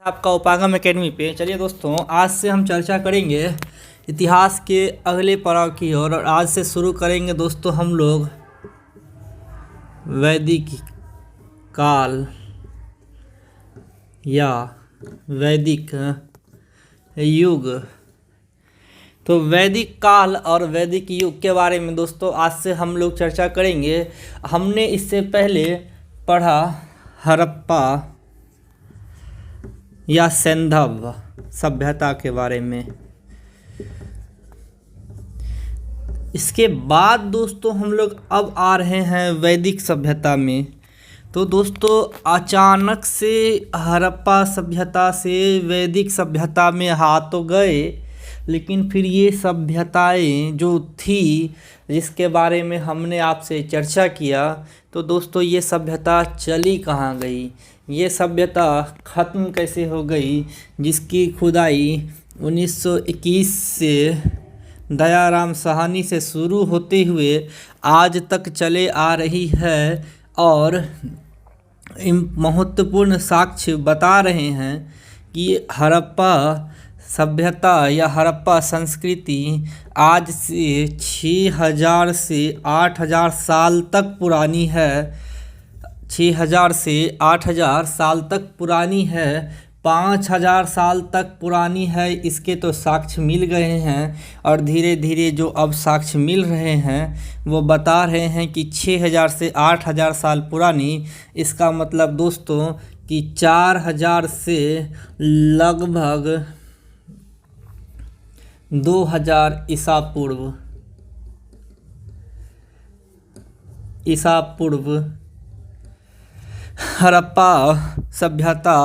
आपका उपागम एकेडमी पे। चलिए दोस्तों, आज से हम चर्चा करेंगे इतिहास के अगले पड़ाव की ओर। और आज से शुरू करेंगे दोस्तों हम लोग वैदिक काल या वैदिक युग। तो वैदिक काल और वैदिक युग के बारे में दोस्तों आज से हम लोग चर्चा करेंगे। हमने इससे पहले पढ़ा हड़प्पा या सिंधव सभ्यता के बारे में। इसके बाद दोस्तों हम लोग अब आ रहे हैं वैदिक सभ्यता में। तो दोस्तों अचानक से हड़प्पा सभ्यता से वैदिक सभ्यता में हाथ तो गए, लेकिन फिर ये सभ्यताएं जो थी जिसके बारे में हमने आपसे चर्चा किया, तो दोस्तों ये सभ्यता चली कहाँ गई, ये सभ्यता ख़त्म कैसे हो गई, जिसकी खुदाई 1921 से दयाराम साहनी से शुरू होते हुए आज तक चले आ रही है। और महत्वपूर्ण साक्ष्य बता रहे हैं कि हड़प्पा सभ्यता या हड़प्पा संस्कृति आज से 6000 से 8000 साल तक पुरानी है। 6000 से 8000 साल तक पुरानी है, 5000 साल तक पुरानी है। इसके तो साक्ष्य मिल गए हैं और धीरे धीरे जो अब साक्ष्य मिल रहे हैं वो बता रहे हैं कि 6000 से 8000 साल पुरानी। इसका मतलब दोस्तों कि 4000 से लगभग 2000 ईसा पूर्व हड़प्पा सभ्यता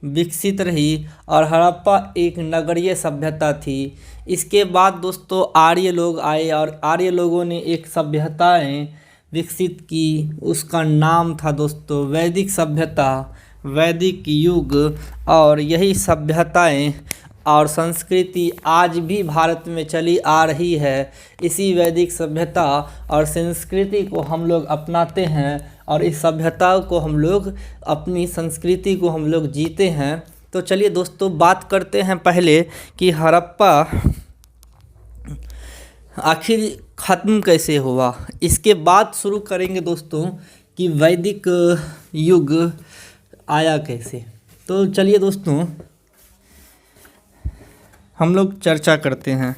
विकसित रही और हड़प्पा एक नगरीय सभ्यता थी। इसके बाद दोस्तों आर्य लोग आए और आर्य लोगों ने एक सभ्यताएं विकसित की, उसका नाम था दोस्तों वैदिक सभ्यता, वैदिक युग। और यही सभ्यताएं और संस्कृति आज भी भारत में चली आ रही है। इसी वैदिक सभ्यता और संस्कृति को हम लोग अपनाते हैं और इस सभ्यता को हम लोग, अपनी संस्कृति को हम लोग जीते हैं। तो चलिए दोस्तों बात करते हैं पहले कि हड़प्पा आखिर ख़त्म कैसे हुआ। इसके बाद शुरू करेंगे दोस्तों कि वैदिक युग आया कैसे। तो चलिए दोस्तों हम लोग चर्चा करते हैं।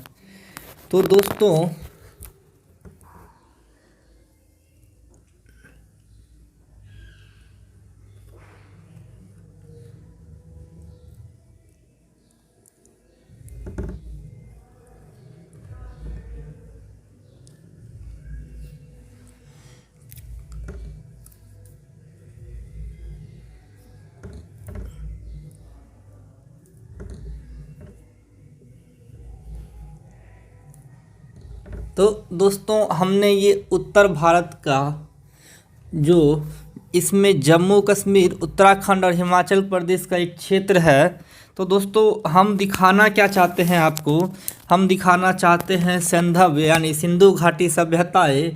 तो दोस्तों हमने ये उत्तर भारत का जो इसमें जम्मू कश्मीर, उत्तराखंड और हिमाचल प्रदेश का एक क्षेत्र है। तो दोस्तों हम दिखाना क्या चाहते हैं आपको, हम दिखाना चाहते हैं सिंधव यानी सिंधु घाटी सभ्यताएं।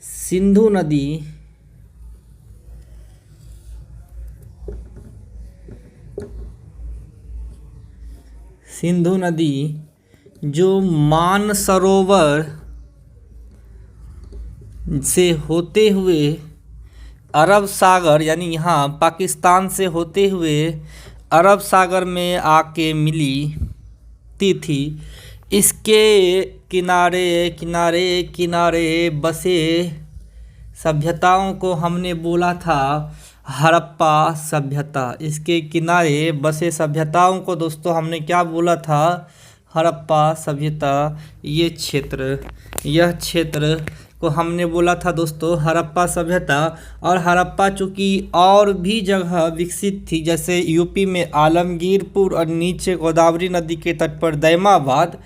सिंधु नदी जो मानसरोवर से होते हुए अरब सागर यानी यहाँ पाकिस्तान से होते हुए अरब सागर में आके मिली थी। इसके किनारे किनारे किनारे बसे सभ्यताओं को हमने बोला था हड़प्पा सभ्यता। इसके किनारे बसे सभ्यताओं को दोस्तों हमने क्या बोला था, हड़प्पा सभ्यता। यह क्षेत्र को हमने बोला था दोस्तों हड़प्पा सभ्यता। और हड़प्पा चूँकि और भी जगह विकसित थी, जैसे यूपी में आलमगीरपुर और नीचे गोदावरी नदी के तट पर दैमाबाद,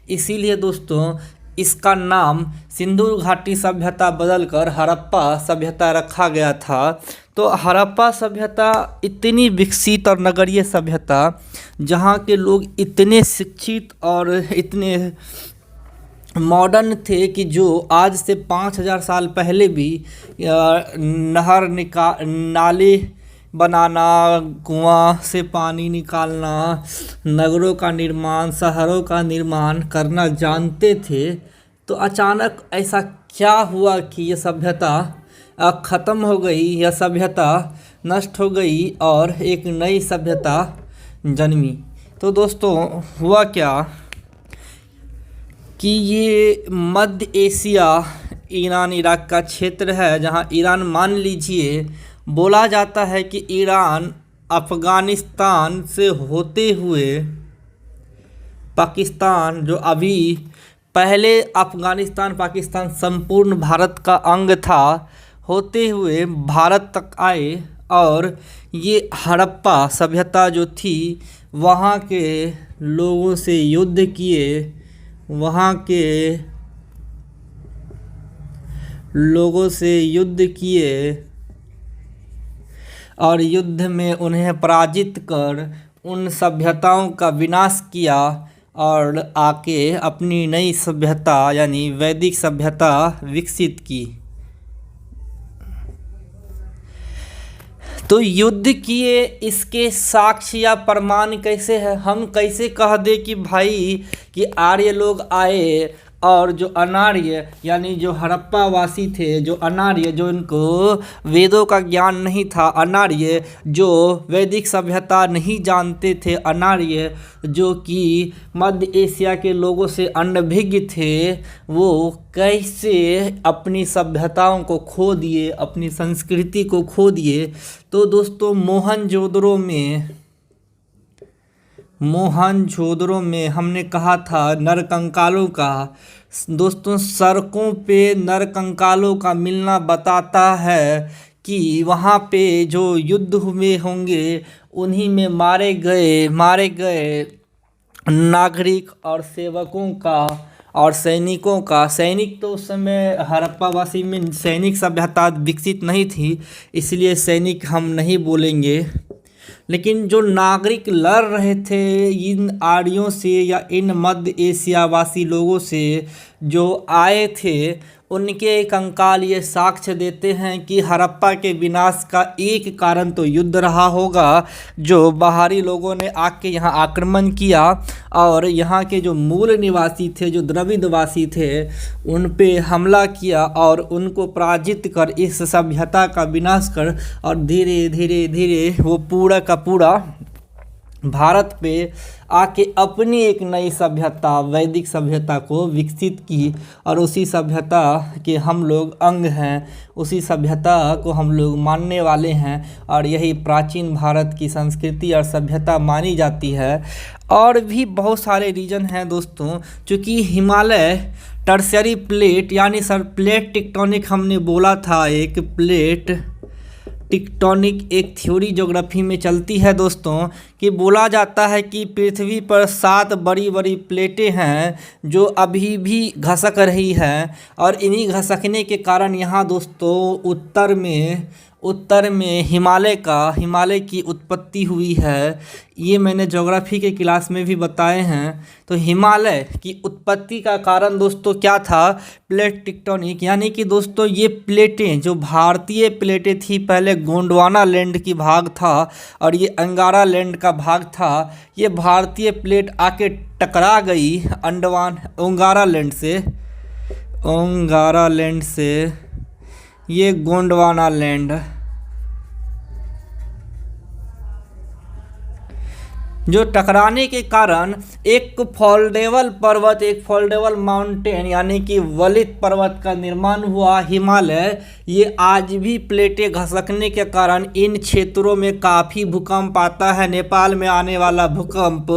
इसीलिए दोस्तों इसका नाम सिंधु घाटी सभ्यता बदलकर हड़प्पा सभ्यता रखा गया था। तो हड़प्पा सभ्यता इतनी विकसित और नगरीय सभ्यता, जहाँ के लोग इतने शिक्षित और इतने मॉडर्न थे कि जो आज से 5000 साल पहले भी नाले बनाना, कुआं से पानी निकालना, नगरों का निर्माण, शहरों का निर्माण करना जानते थे, तो अचानक ऐसा क्या हुआ कि ये सभ्यता ख़त्म हो गई, यह सभ्यता नष्ट हो गई और एक नई सभ्यता जन्मी। तो दोस्तों हुआ क्या कि ये मध्य एशिया, ईरान इराक का क्षेत्र है, जहाँ ईरान मान लीजिए बोला जाता है कि ईरान अफ़गानिस्तान से होते हुए पाकिस्तान, जो अभी पहले अफ़गानिस्तान पाकिस्तान संपूर्ण भारत का अंग था, होते हुए भारत तक आए और ये हड़प्पा सभ्यता जो थी वहाँ के लोगों से युद्ध किए, वहाँ के लोगों से युद्ध किए और युद्ध में उन्हें पराजित कर उन सभ्यताओं का विनाश किया और आके अपनी नई सभ्यता यानी वैदिक सभ्यता विकसित की। तो युद्ध किए, इसके साक्ष्य या प्रमाण कैसे है? हम कैसे कह दे कि भाई कि आर्य लोग आए और जो अनार्य यानी जो हड़प्पावासी थे, जो अनार्य, जो इनको वेदों का ज्ञान नहीं था, अनार्य जो वैदिक सभ्यता नहीं जानते थे, अनार्य जो कि मध्य एशिया के लोगों से अनभिज्ञ थे, वो कैसे अपनी सभ्यताओं को खो दिए, अपनी संस्कृति को खो दिए। तो दोस्तों मोहनजोदड़ो में हमने कहा था नरकंकालों का, दोस्तों सड़कों पे नरकंकालों का मिलना बताता है कि वहाँ पे जो युद्ध हुए होंगे उन्हीं में मारे गए नागरिक और सेवकों का और सैनिकों का। सैनिक तो उस समय हड़प्पावासी में सैनिक सभ्यता विकसित नहीं थी, इसलिए सैनिक हम नहीं बोलेंगे, लेकिन जो नागरिक लड़ रहे थे इन आर्यों से या इन मध्य एशियावासी लोगों से जो आए थे, उनके कंकाल ये साक्ष्य देते हैं कि हड़प्पा के विनाश का एक कारण तो युद्ध रहा होगा, जो बाहरी लोगों ने आके यहाँ आक्रमण किया और यहाँ के जो मूल निवासी थे, जो द्रविड़वासी थे, उन पे हमला किया और उनको पराजित कर इस सभ्यता का विनाश कर और धीरे धीरे वो पूरा का पूरा भारत पे आके अपनी एक नई सभ्यता, वैदिक सभ्यता को विकसित की और उसी सभ्यता के हम लोग अंग हैं, उसी सभ्यता को हम लोग मानने वाले हैं और यही प्राचीन भारत की संस्कृति और सभ्यता मानी जाती है। और भी बहुत सारे रीजन हैं दोस्तों, चूँकि हिमालय टर्शियरी प्लेट यानी सर प्लेट टेक्टोनिक हमने बोला था, एक प्लेट टेक्टोनिक एक थ्योरी ज्योग्राफी में चलती है दोस्तों, कि बोला जाता है कि पृथ्वी पर 7 बड़ी बड़ी प्लेटें हैं जो अभी भी घसक रही हैं और इन्हीं घसकने के कारण यहाँ दोस्तों उत्तर में हिमालय की उत्पत्ति हुई है। ये मैंने ज्योग्राफी के क्लास में भी बताए हैं। तो हिमालय की उत्पत्ति का कारण दोस्तों क्या था? प्लेट टेक्टोनिक, यानी कि दोस्तों ये प्लेटें जो भारतीय प्लेटें थी, पहले गोंडवाना लैंड की भाग था और ये अंगारा लैंड का भाग था। ये भारतीय प्लेट आके टकरा गई ओंगारा लैंड से ये गोंडवाना लैंड, जो टकराने के कारण एक फोल्डेबल माउंटेन यानी कि वलित पर्वत का निर्माण हुआ। हिमालय ये आज भी प्लेटें घसकने के कारण इन क्षेत्रों में काफ़ी भूकंप आता है। नेपाल में आने वाला भूकंप,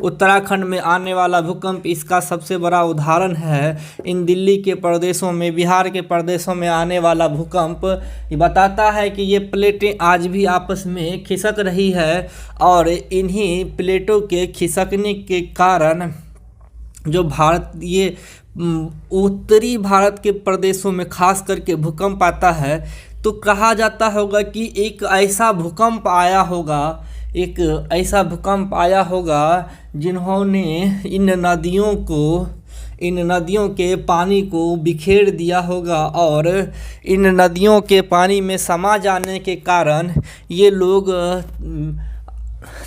उत्तराखंड में आने वाला भूकंप इसका सबसे बड़ा उदाहरण है। इन दिल्ली के प्रदेशों में, बिहार के प्रदेशों में आने वाला भूकंप ये बताता है कि ये प्लेटें आज भी आपस में खिसक रही है और इन्हीं प्लेटों के खिसकने के कारण जो उत्तरी भारत के प्रदेशों में खास करके भूकंप आता है, तो कहा जाता होगा कि एक ऐसा भूकंप आया होगा जिन्होंने इन इन नदियों के पानी को बिखेर दिया होगा और इन नदियों के पानी में समा जाने के कारण ये लोग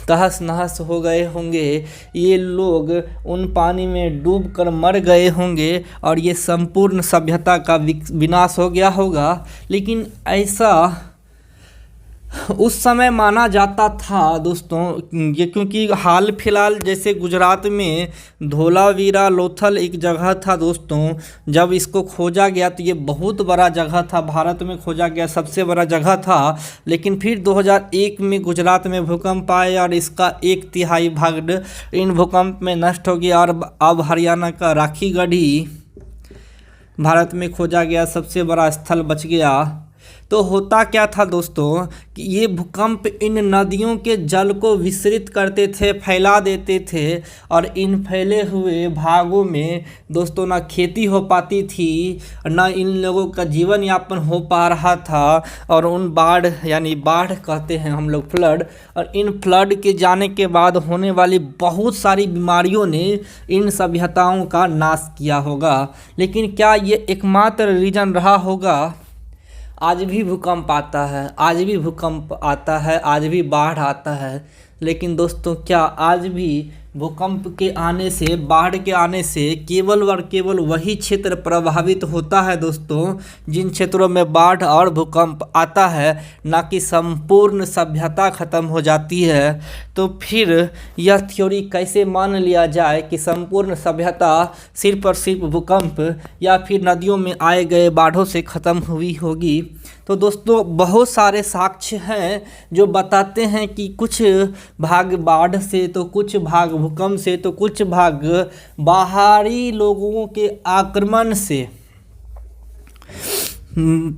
तहस नहस हो गए होंगे, ये लोग उन पानी में डूब कर मर गए होंगे और ये संपूर्ण सभ्यता का विनाश हो गया होगा। लेकिन ऐसा उस समय माना जाता था दोस्तों, ये क्योंकि हाल फिलहाल जैसे गुजरात में धोलावीरा लोथल एक जगह था दोस्तों, जब इसको खोजा गया तो ये बहुत बड़ा जगह था, भारत में खोजा गया सबसे बड़ा जगह था। लेकिन फिर 2001 में गुजरात में भूकंप आया और इसका 1/3 भाग इन भूकंप में नष्ट हो गया और अब हरियाणा का राखीगढ़ ही भारत में खोजा गया सबसे बड़ा स्थल बच गया। तो होता क्या था दोस्तों कि ये भूकंप इन नदियों के जल को विसरित करते थे, फैला देते थे और इन फैले हुए भागों में दोस्तों ना खेती हो पाती थी, ना इन लोगों का जीवन यापन हो पा रहा था। और उन बाढ़ यानी बाढ़ कहते हैं हम लोग फ्लड, और इन फ्लड के जाने के बाद होने वाली बहुत सारी बीमारियों ने इन सभ्यताओं का नाश किया होगा। लेकिन क्या ये एकमात्र रीज़न रहा होगा? आज भी भूकंप आता है, आज भी भूकंप आता है, आज भी बाढ़ आता है। लेकिन दोस्तों क्या आज भी भूकंप के आने से, बाढ़ के आने से केवल और केवल वही क्षेत्र प्रभावित होता है दोस्तों जिन क्षेत्रों में बाढ़ और भूकंप आता है, ना कि संपूर्ण सभ्यता ख़त्म हो जाती है? तो फिर यह थ्योरी कैसे मान लिया जाए कि संपूर्ण सभ्यता सिर्फ और सिर्फ भूकंप या फिर नदियों में आए गए बाढ़ों से ख़त्म हुई होगी? तो दोस्तों बहुत सारे साक्ष्य हैं जो बताते हैं कि कुछ भाग बाढ़ से, तो कुछ भाग भूकंप से, तो कुछ भाग बाहरी लोगों के आक्रमण से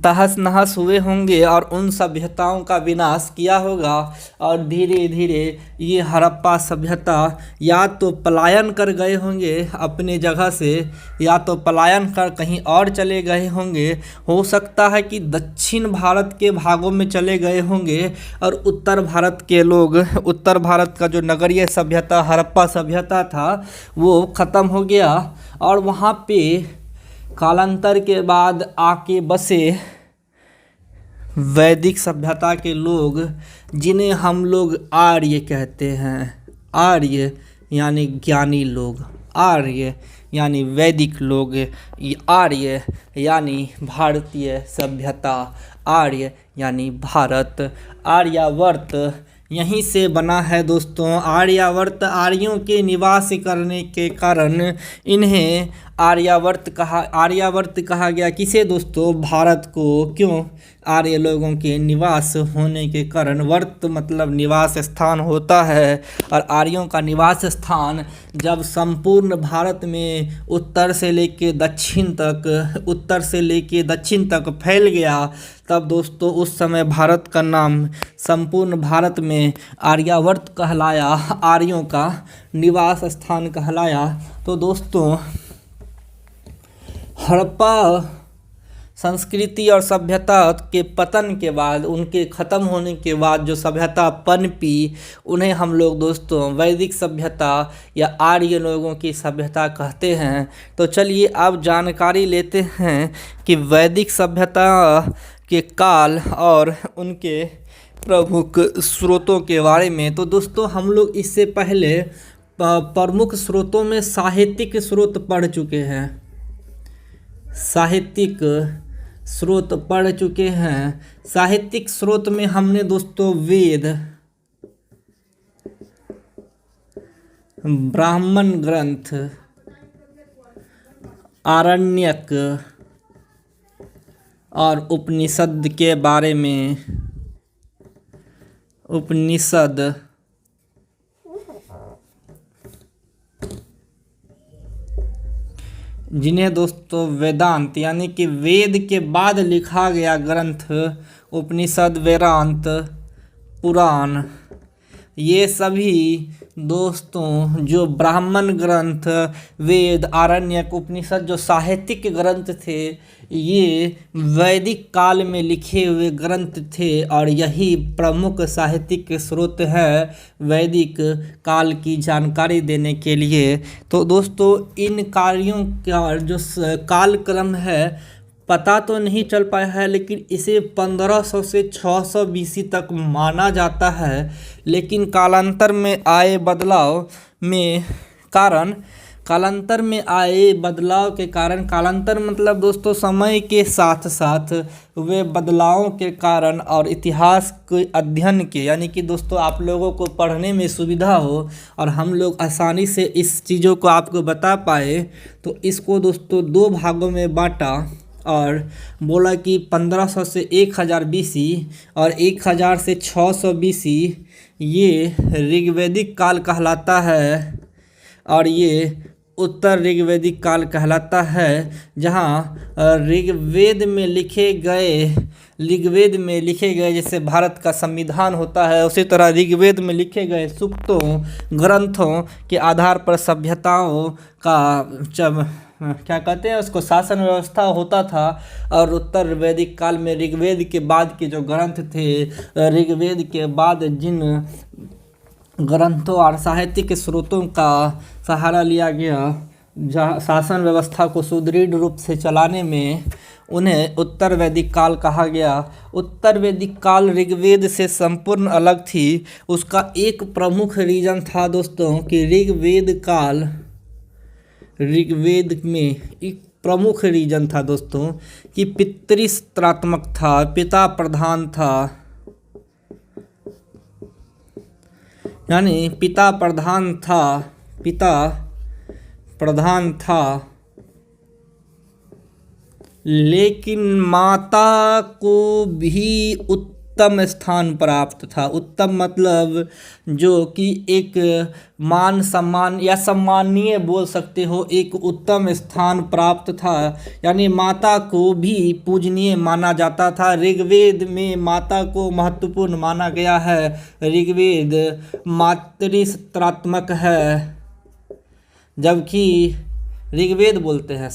तहस नहस हुए होंगे और उन सभ्यताओं का विनाश किया होगा। और धीरे धीरे ये हड़प्पा सभ्यता या तो पलायन कर गए होंगे अपने जगह से, या तो पलायन कर कहीं और चले गए होंगे। हो सकता है कि दक्षिण भारत के भागों में चले गए होंगे और उत्तर भारत के लोग, उत्तर भारत का जो नगरीय सभ्यता हड़प्पा सभ्यता था वो ख़त्म हो गया और वहाँ पे कालांतर के बाद आके बसे वैदिक सभ्यता के लोग, जिन्हें हम लोग आर्य कहते हैं। आर्य यानी ज्ञानी लोग, आर्य यानी वैदिक लोग, आर्य यानी भारतीय सभ्यता, आर्य यानी भारत। आर्यावर्त यहीं से बना है दोस्तों। आर्यावर्त आर्यों के निवास करने के कारण इन्हें आर्यावर्त कहा गया। किसे दोस्तों? भारत को। क्यों? आर्य लोगों के निवास होने के कारण। वर्त मतलब निवास स्थान होता है, और आर्यों का निवास स्थान जब संपूर्ण भारत में उत्तर से लेके दक्षिण तक फैल गया, तब दोस्तों उस समय भारत का नाम संपूर्ण भारत में आर्यावर्त कहलाया, आर्यों का निवास स्थान कहलाया। तो दोस्तों हड़प्पा संस्कृति और सभ्यता के पतन के बाद, उनके ख़त्म होने के बाद जो सभ्यता पनपी, उन्हें हम लोग दोस्तों वैदिक सभ्यता या आर्य लोगों की सभ्यता कहते हैं। तो चलिए अब जानकारी लेते हैं कि वैदिक सभ्यता के काल और उनके प्रमुख स्रोतों के बारे में। तो दोस्तों हम लोग इससे पहले प्रमुख स्रोतों में साहित्यिक स्रोत पढ़ चुके हैं, साहित्यिक स्रोत पढ़ चुके हैं। साहित्यिक स्रोत में हमने दोस्तों वेद, ब्राह्मण ग्रंथ, आरण्यक और उपनिषद के बारे में, उपनिषद जिन्हें दोस्तों वेदांत यानी कि वेद के बाद लिखा गया ग्रंथ, उपनिषद, वेदांत, पुराण, ये सभी दोस्तों जो ब्राह्मण ग्रंथ, वेद, आरण्यक, उपनिषद जो साहित्यिक ग्रंथ थे, ये वैदिक काल में लिखे हुए ग्रंथ थे और यही प्रमुख साहित्यिक स्रोत है वैदिक काल की जानकारी देने के लिए। तो दोस्तों इन कार्यों का जो कालक्रम है पता तो नहीं चल पाया है, लेकिन इसे 1500 से 600 बीसी तक माना जाता है। लेकिन कालांतर में आए बदलाव में कारण कालांतर में आए बदलाव के कारण, कालांतर मतलब दोस्तों समय के साथ साथ वे बदलावों के कारण और इतिहास के अध्ययन के, यानी कि दोस्तों आप लोगों को पढ़ने में सुविधा हो और हम लोग आसानी से इस चीज़ों को आपको बता पाए, तो इसको दोस्तों 2 भागों में बांटा और बोला कि 1500 से 1000 बीसी और 1000 से 600 बीसी ये ऋग्वैदिक काल कहलाता है और ये उत्तर ऋग्वैदिक काल कहलाता है, जहाँ ऋग्वेद में लिखे गए जैसे भारत का संविधान होता है, उसी तरह ऋग्वेद में लिखे गए सूक्तों, ग्रंथों के आधार पर सभ्यताओं का क्या कहते हैं उसको शासन व्यवस्था होता था। और उत्तर वैदिक काल में ऋग्वेद के बाद के जो ग्रंथ थे, ऋग्वेद के बाद जिन ग्रंथों और साहित्यिक स्रोतों का सहारा लिया गया शासन व्यवस्था को सुदृढ़ रूप से चलाने में, उन्हें उत्तर वैदिक काल कहा गया। उत्तर वैदिक काल ऋग्वेद से संपूर्ण अलग थी। उसका एक प्रमुख रीजन था दोस्तों कि ऋग्वेद में एक प्रमुख रीजन था दोस्तों कि पितृसत्रात्मक था, पिता प्रधान था, यानी पिता प्रधान था, लेकिन माता को भी उत्तम स्थान प्राप्त था। उत्तम मतलब जो कि एक मान सम्मान या सम्मानीय बोल सकते हो, एक उत्तम स्थान प्राप्त था, यानी माता को भी पूजनीय माना जाता था। ऋग्वेद में माता को महत्वपूर्ण माना गया है। ऋग्वेद मातृसत्रात्मक है, जबकि ऋग्वेद बोलते हैं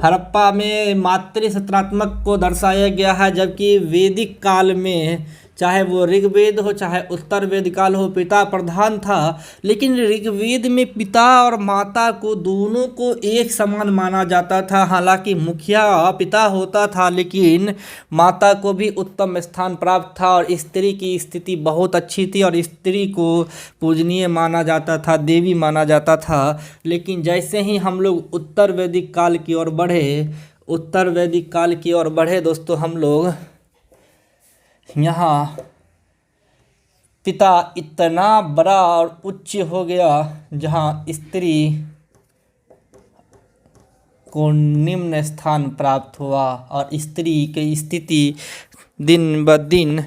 हड़प्पा में मातृसत्रात्मक को दर्शाया गया है, जबकि वैदिक काल में चाहे वो ऋग्वेद हो चाहे उत्तर वेद काल हो, पिता प्रधान था। लेकिन ऋग्वेद में पिता और माता को दोनों को एक समान माना जाता था। हालांकि मुखिया पिता होता था, लेकिन माता को भी उत्तम स्थान प्राप्त था और स्त्री की स्थिति बहुत अच्छी थी और स्त्री को पूजनीय माना जाता था, देवी माना जाता था। लेकिन जैसे ही हम लोग उत्तर वैदिक काल की ओर बढ़े दोस्तों, हम लोग यहाँ पिता इतना बड़ा और उच्च हो गया जहाँ स्त्री को निम्न स्थान प्राप्त हुआ और स्त्री की स्थिति दिन ब दिन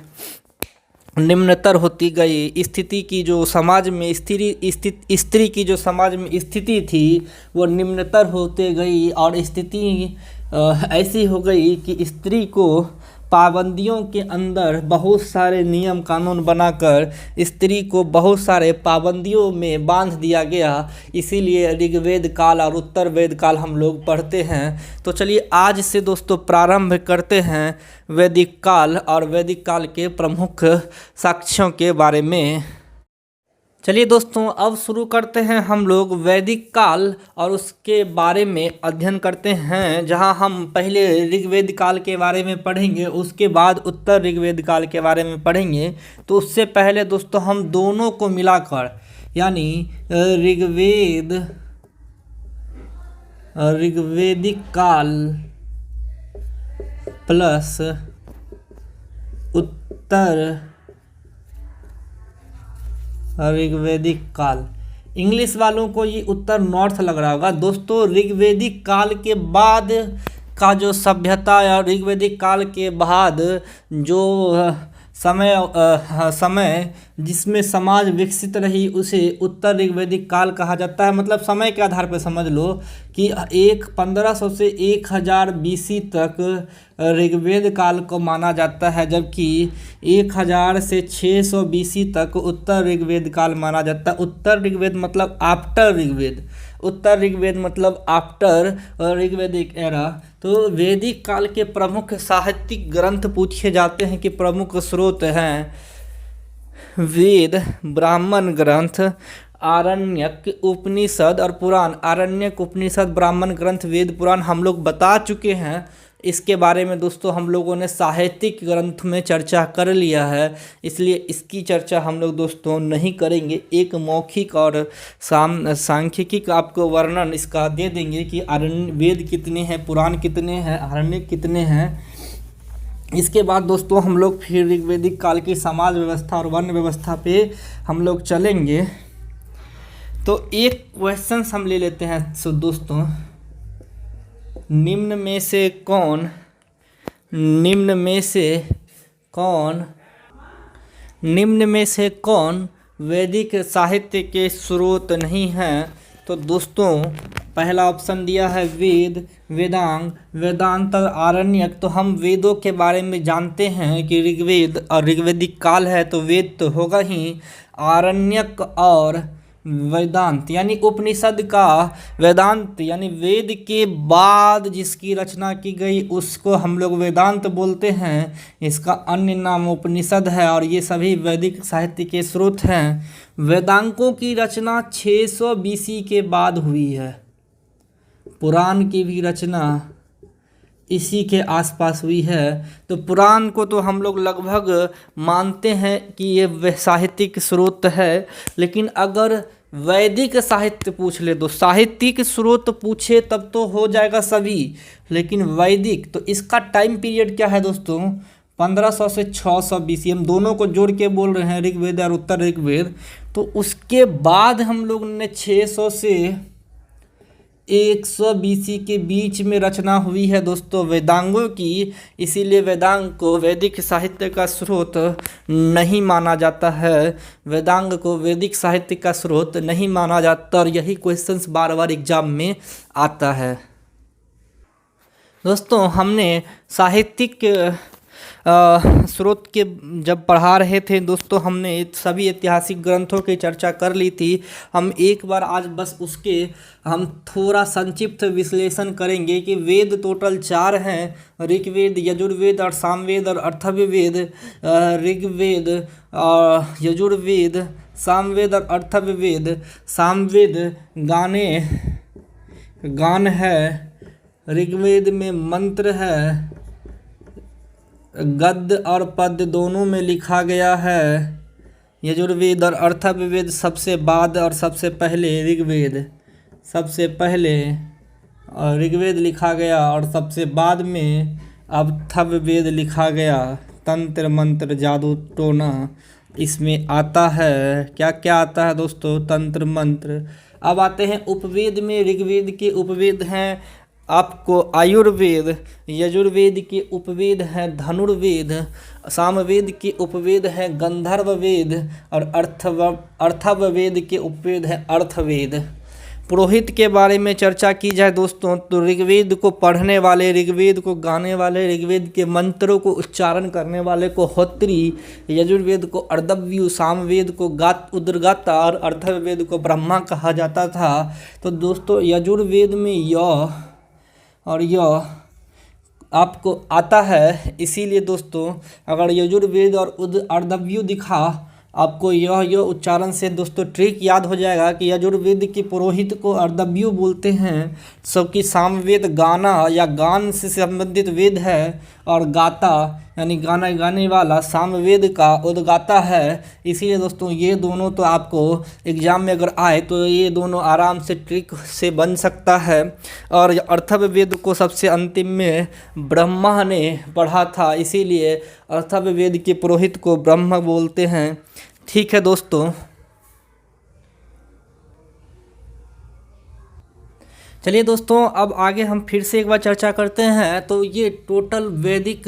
निम्नतर होती गई। स्थिति की जो समाज में स्त्री की जो समाज में स्थिति थी वो निम्नतर होते गई और स्थिति ऐसी हो गई कि स्त्री को पाबंदियों के अंदर बहुत सारे नियम कानून बनाकर स्त्री को बहुत सारे पाबंदियों में बांध दिया गया। इसीलिए ऋग्वेद काल और उत्तर वेद काल हम लोग पढ़ते हैं। तो चलिए आज से दोस्तों प्रारंभ करते हैं वैदिक काल और वैदिक काल के प्रमुख साक्ष्यों के बारे में। चलिए दोस्तों अब शुरू करते हैं हम लोग वैदिक काल और उसके बारे में अध्ययन करते हैं, जहां हम पहले ऋग्वेद काल के बारे में पढ़ेंगे, उसके बाद उत्तर ऋग्वेद काल के बारे में पढ़ेंगे। तो उससे पहले दोस्तों हम दोनों को मिलाकर, यानी ऋग्वेदिक काल प्लस उत्तर ऋग्वेदिक काल, इंग्लिश वालों को ये उत्तर नॉर्थ लग रहा होगा दोस्तों। ऋग्वेदिक काल के बाद का जो सभ्यता या ऋग्वेदिक काल के बाद जो समय जिसमें समाज विकसित रही उसे उत्तर ऋग्वैदिक काल कहा जाता है। मतलब समय के आधार पर समझ लो कि 1500 से 1000 BC तक ऋग्वेद काल को माना जाता है, जबकि 1000 से 600 BC तक उत्तर ऋग्वेद काल माना जाता है। उत्तर ऋग्वेद मतलब आफ्टर ऋग्वेद, उत्तर ऋग्वेद मतलब आफ्टर ऋग्वेदिक एरा। तो वैदिक काल के प्रमुख साहित्यिक ग्रंथ पूछे जाते हैं कि प्रमुख स्रोत हैं वेद, ब्राह्मण ग्रंथ, आरण्यक, उपनिषद और पुराण। आरण्यक, उपनिषद, ब्राह्मण ग्रंथ, वेद, पुराण हम लोग बता चुके हैं। इसके बारे में दोस्तों हम लोगों ने साहित्यिक ग्रंथ में चर्चा कर लिया है, इसलिए इसकी चर्चा हम लोग दोस्तों नहीं करेंगे। एक मौखिक और सांख्यिकी आपको वर्णन इसका दे देंगे कि आरण्य वेद कितने हैं, पुराण कितने हैं, आरण्यक कितने हैं। इसके बाद दोस्तों हम लोग फिर ऋग्वैदिक काल की समाज व्यवस्था और वर्ण व्यवस्था पे हम लोग चलेंगे। तो एक क्वेश्चन हम ले लेते हैं। सो दोस्तों, निम्न में से कौन वैदिक साहित्य के स्रोत नहीं हैं? तो दोस्तों पहला ऑप्शन दिया है वेद, वेदांग, वेदांत और आरण्यक। तो हम वेदों के बारे में जानते हैं कि ऋग्वेद और ऋग्वैदिक काल है तो वेद तो होगा ही। आरण्यक और वेदांत यानी उपनिषद का, वेदांत यानी वेद के बाद जिसकी रचना की गई उसको हम लोग वेदांत बोलते हैं। इसका अन्य नाम उपनिषद है और ये सभी वैदिक साहित्य के स्रोत हैं। वेदांगों की रचना 600 BC के बाद हुई है। पुराण की भी रचना इसी के आसपास हुई है। तो पुराण को तो हम लोग लगभग मानते हैं कि ये साहित्यिक स्रोत है, लेकिन अगर वैदिक साहित्य पूछ ले तो साहित्यिक स्रोत पूछे तब तो हो जाएगा सभी, लेकिन वैदिक तो इसका टाइम पीरियड क्या है दोस्तों? 1500 से 600 BC। हम दोनों को जोड़ के बोल रहे हैं, ऋग्वेद और उत्तर ऋग्वेद। तो उसके बाद हम लोग ने 600 से 100 BC के बीच में रचना हुई है दोस्तों वेदांगों की। इसीलिए वेदांग को वैदिक साहित्य का स्रोत नहीं माना जाता है, वेदांग को वैदिक साहित्य का स्रोत नहीं माना जाता। और यही क्वेश्चंस बार बार एग्जाम में आता है। दोस्तों हमने साहित्यिक स्रोत के जब पढ़ा रहे थे दोस्तों, हमने सभी ऐतिहासिक ग्रंथों की चर्चा कर ली थी। हम एक बार आज बस उसके हम थोड़ा संक्षिप्त विश्लेषण करेंगे कि वेद टोटल 4 हैं, ऋग्वेद, यजुर्वेद और सामवेद और अथर्ववेद। ऋग्वेद, यजुर्वेद, सामवेद और अथर्ववेद। सामवेद गान है, ऋग्वेद में मंत्र है, गद्य और पद्य दोनों में लिखा गया है। यजुर्वेद और अथर्ववेद सबसे बाद और सबसे पहले ऋग्वेद लिखा गया और सबसे बाद में अथर्ववेद लिखा गया। तंत्र मंत्र जादू टोना इसमें आता है। क्या क्या आता है दोस्तों? तंत्र मंत्र। अब आते हैं उपवेद में। ऋग्वेद के उपवेद हैं आपको आयुर्वेद, यजुर्वेद के उपवेद हैं धनुर्वेद, सामवेद के उपवेद हैं गंधर्व वेद और अथर्ववेद के उपवेद हैं अर्थवेद। पुरोहित के बारे में चर्चा की जाए दोस्तों तो ऋग्वेद को पढ़ने वाले, ऋग्वेद को गाने वाले, ऋग्वेद के मंत्रों को उच्चारण करने वाले को होत्री, यजुर्वेद को अर्दव्यु, सामवेद को उद्गाता और अथर्ववेद को ब्रह्मा कहा जाता था। तो दोस्तों यजुर्वेद में यह और यह आपको आता है। इसीलिए दोस्तों अगर यजुर्वेद और अर्दव्यु दिखा आपको यह उच्चारण से दोस्तों ट्रिक याद हो जाएगा कि यजुर्वेद के पुरोहित को अर्दव्यु बोलते हैं, सबकी सामवेद गाना या गान से संबंधित वेद है और गाता यानी गाना गाने वाला सामवेद का उद्गाता है। इसीलिए दोस्तों ये दोनों तो आपको एग्जाम में अगर आए तो ये दोनों आराम से ट्रिक से बन सकता है। और अथर्ववेद को सबसे अंतिम में ब्रह्मा ने पढ़ा था, इसीलिए अथर्ववेद के पुरोहित को ब्रह्मा बोलते हैं। ठीक है दोस्तों, चलिए दोस्तों अब आगे हम फिर से एक बार चर्चा करते हैं। तो ये टोटल वैदिक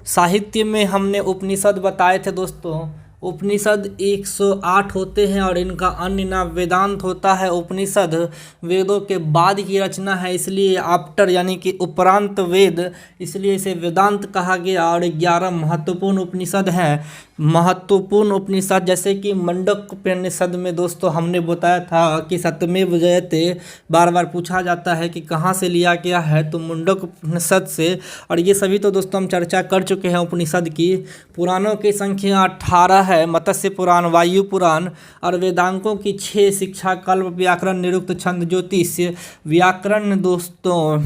साहित्य में हमने उपनिषद बताए थे दोस्तों। उपनिषद 108 होते हैं और इनका अन्य नाम वेदांत होता है। उपनिषद वेदों के बाद की रचना है, इसलिए आफ्टर यानी कि उपरांत वेद, इसलिए इसे वेदांत कहा गया। और 11 महत्वपूर्ण उपनिषद हैं। महत्वपूर्ण उपनिषद जैसे कि मुंडक उपनिषद में दोस्तों हमने बताया था कि सत्यमेव जयते बार बार पूछा जाता है कि कहाँ से लिया गया है, तो मुंडक उपनिषद से। और ये सभी तो दोस्तों हम चर्चा कर चुके हैं उपनिषद की। पुराणों की संख्या 18 है, मत्स्य पुराण, वायु पुराण। और वेदांगों की 6, शिक्षा, कल्प, व्याकरण, निरुक्त, छंद, ज्योतिष। व्याकरण दोस्तों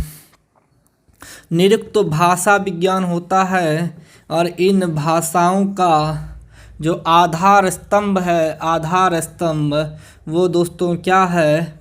निरुक्त भाषा विज्ञान होता है और इन भाषाओं का जो आधार स्तंभ है, आधार स्तंभ वो दोस्तों क्या है,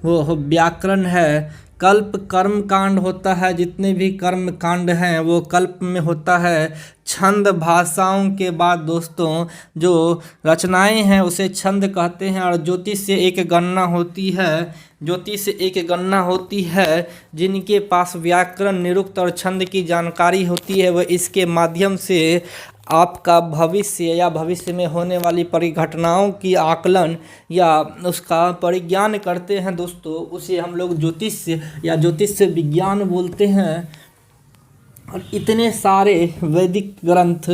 वो व्याकरण है। कल्प कर्म कांड होता है, जितने भी कर्म कांड हैं वो कल्प में होता है। छंद भाषाओं के बाद दोस्तों जो रचनाएं हैं उसे छंद कहते हैं। और ज्योतिष से एक गणना होती है, ज्योतिष से एक गणना होती है। जिनके पास व्याकरण, निरुक्त और छंद की जानकारी होती है वह इसके माध्यम से आपका भविष्य या भविष्य में होने वाली परिघटनाओं की आकलन या उसका परिज्ञान करते हैं दोस्तों। उसे हम लोग ज्योतिष या ज्योतिष विज्ञान बोलते हैं। और इतने सारे वैदिक ग्रंथ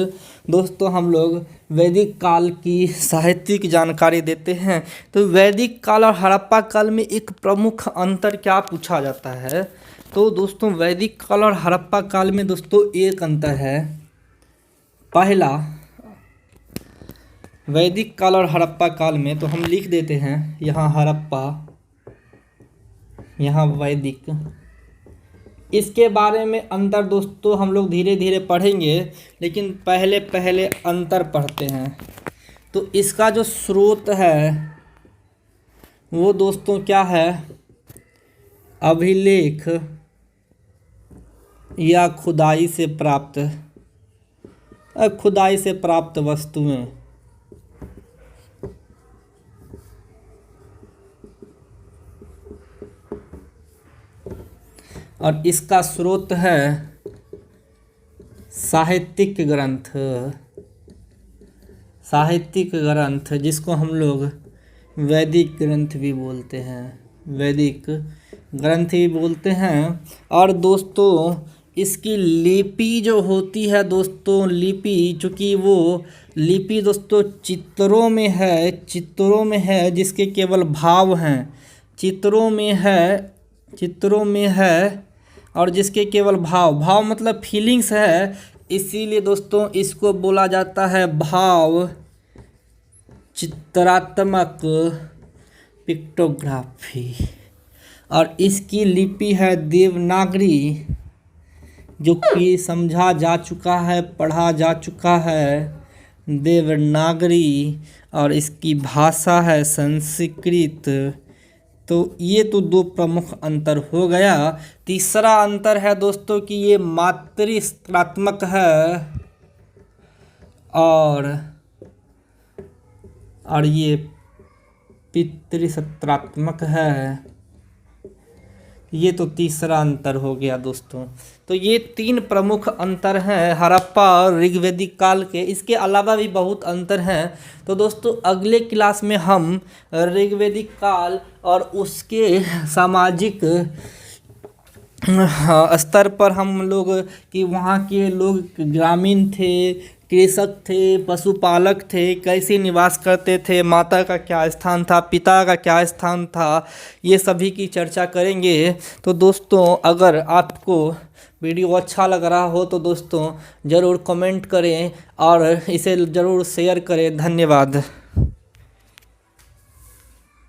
दोस्तों हम लोग वैदिक काल की साहित्यिक जानकारी देते हैं। तो वैदिक काल और हड़प्पा काल में एक प्रमुख अंतर क्या पूछा जाता है, तो दोस्तों वैदिक काल और हड़प्पा काल में दोस्तों एक अंतर है। पहला, वैदिक काल और हड़प्पा काल में तो हम लिख देते हैं यहाँ हड़प्पा, यहाँ वैदिक। इसके बारे में अंतर दोस्तों हम लोग धीरे धीरे पढ़ेंगे, लेकिन पहले पहले अंतर पढ़ते हैं। तो इसका जो स्रोत है वो दोस्तों क्या है, अभिलेख या खुदाई से प्राप्त वस्तुएं। और इसका स्रोत है साहित्यिक ग्रंथ, साहित्यिक ग्रंथ जिसको हम लोग वैदिक ग्रंथ भी बोलते हैं, वैदिक ग्रंथ भी बोलते हैं। और दोस्तों इसकी लिपि जो होती है दोस्तों, लिपि चूँकि वो लिपि दोस्तों चित्रों में है, जिसके केवल भाव हैं, चित्रों में है और जिसके केवल भाव मतलब फीलिंग्स है, इसीलिए दोस्तों इसको बोला जाता है भाव चित्रात्मक पिक्टोग्राफी। और इसकी लिपि है देवनागरी, जो कि समझा जा चुका है, पढ़ा जा चुका है, देवनागरी। और इसकी भाषा है संस्कृत। तो ये तो दो प्रमुख अंतर हो गया। तीसरा अंतर है दोस्तों कि ये मातृसत्रात्मक है और ये पितृसत्रात्मक है। ये तो तीसरा अंतर हो गया दोस्तों। तो ये 3 प्रमुख अंतर हैं हड़प्पा और ऋग्वैदिक काल के। इसके अलावा भी बहुत अंतर हैं। तो दोस्तों अगले क्लास में हम ऋग्वैदिक काल और उसके सामाजिक स्तर पर हम लोग कि वहाँ के लोग ग्रामीण थे, कृषक थे, पशुपालक थे, कैसे निवास करते थे, माता का क्या स्थान था, पिता का क्या स्थान था, ये सभी की चर्चा करेंगे। तो दोस्तों अगर आपको वीडियो अच्छा लग रहा हो तो दोस्तों ज़रूर कमेंट करें और इसे ज़रूर शेयर करें। धन्यवाद।